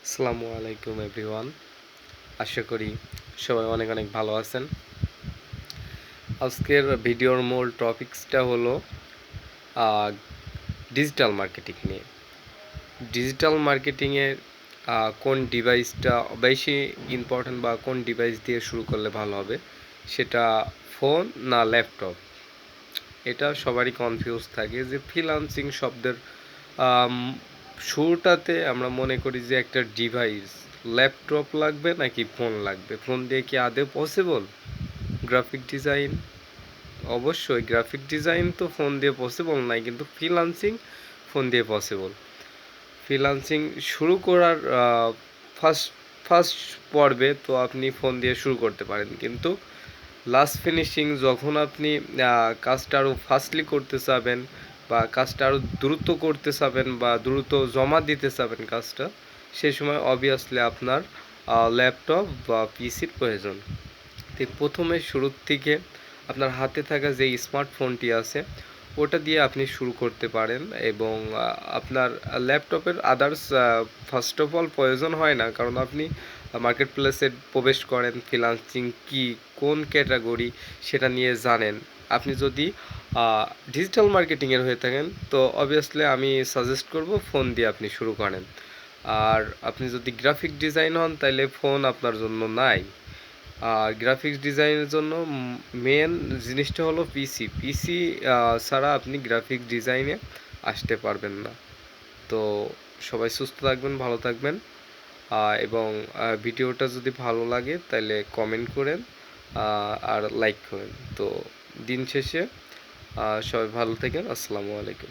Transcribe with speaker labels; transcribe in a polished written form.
Speaker 1: আসসালামু আলাইকুম এভরিওয়ান। আশা করি সবাই অনেক অনেক ভালো আছেন। আজকের ভিডিওর মূল টপিকসটা হলো ডিজিটাল মার্কেটিং নিয়ে। ডিজিটাল মার্কেটিংয়ের কোন ডিভাইসটা বেশি ইম্পর্ট্যান্ট বা কোন ডিভাইস দিয়ে শুরু করলে ভালো হবে, সেটা ফোন না ল্যাপটপ, এটা সবারই কনফিউজ থাকে। যে ফ্রিল্যান্সিং শব্দের শুরুটাতে আমরা মনে করি যে একটা ডিভাইস, ল্যাপটপ লাগবে নাকি ফোন লাগবে, ফোন দিয়ে কি আদৌ পসিবল গ্রাফিক ডিজাইন? অবশ্যই গ্রাফিক ডিজাইন তো ফোন দিয়ে পসিবল নাই, কিন্তু ফ্রিল্যান্সিং ফোন দিয়ে পসিবল। ফ্রিল্যান্সিং শুরু করার ফার্স্ট ফার্স্ট পর্বে তো আপনি ফোন দিয়ে শুরু করতে পারেন, কিন্তু লাস্ট ফিনিশিং যখন আপনি কাজটা আরও ফাস্টলি করতে চাবেন বা কাজটা আরও দ্রুত করতে চাবেন বা দ্রুত জমা দিতে চাবেন কাজটা, সেই সময় অবভিয়াসলি আপনার ল্যাপটপ বা পিসির প্রয়োজন। তো প্রথমে শুরুর থেকে আপনার হাতে থাকা যে স্মার্টফোনটি আছে ওটা দিয়ে আপনি শুরু করতে পারেন, এবং আপনার ল্যাপটপের আদার্স ফার্স্ট অফ অল প্রয়োজন হয় না, কারণ আপনি মার্কেট প্লেসে প্রবেশ করেন, ফ্রিল্যান্সিং কি, কোন ক্যাটাগরি সেটা নিয়ে জানেন। আপনি যদি ডিজিটাল মার্কেটিংয়ের হয়ে থাকেন তো অবভিয়াসলি আমি সাজেস্ট করব ফোন দিয়ে আপনি শুরু করেন। আর আপনি যদি গ্রাফিক ডিজাইন হন তাহলে ফোন আপনার জন্য নাই। আর গ্রাফিক্স ডিজাইনের জন্য মেন জিনিসটা হলো পিসি। পিসি ছাড়া আপনি গ্রাফিক ডিজাইনে আসতে পারবেন না। তো সবাই সুস্থ থাকবেন, ভালো থাকবেন, এবং ভিডিওটা যদি ভালো লাগে তাহলে কমেন্ট করেন আর লাইক করেন। তো দিন শেষে সবাই ভালো থাকেন। আসসালামু আলাইকুম।